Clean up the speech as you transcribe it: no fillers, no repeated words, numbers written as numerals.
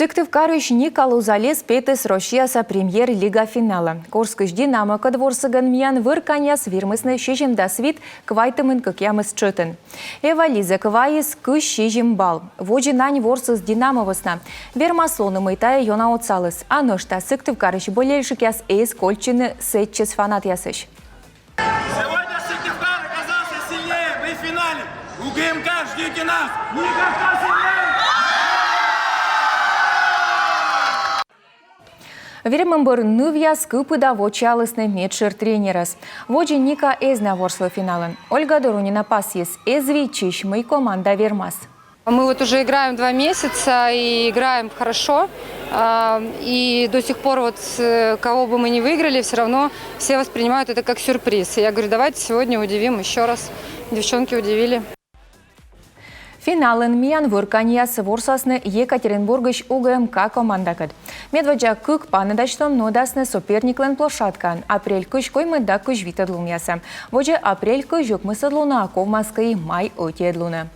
Сыктыв карыш Николу залез петес Россияса премьер-лига финала. Корскыш Динамо кадворсыган миян выр каняс вирмысны шежим да свит квайтымын кыкямыс чытын. Эва Лиза квайыс кыш шежим бал. Воджи нань ворсыз Динамовысна. Вермаслоны мытая йона отсалыс. Анышта Сыктыв карыш болельшик яс эйс кольчыны сетчес фанат ясыш. Сегодня Сыктывкар оказался сильнее. Мы в финале. УГМК, ждите нас. Никогда сильнее. Веремем бір нывья скыпыда вочалысны медшер тренерас. Воджи Ника эзна ворслы финалын. Ольга Дорунина пас ес эзви чишмый команда вермас. Мы вот уже играем 2 месяца и играем хорошо. И до сих пор вот кого бы мы ни выиграли, все равно все воспринимают это как сюрприз. И я говорю, давайте сегодня удивим еще раз. Девчонки удивили. Финалын миян вырканьяс ворсасны Екатеринбургыш УГМК командакыд. Медведжа кык панадачном нодасны соперниклен площадкан. Апрель кыш коймыда кыш витадлун яса. Воже апрель кыш юкмысадлуна, а ковмаскай май отедлуна.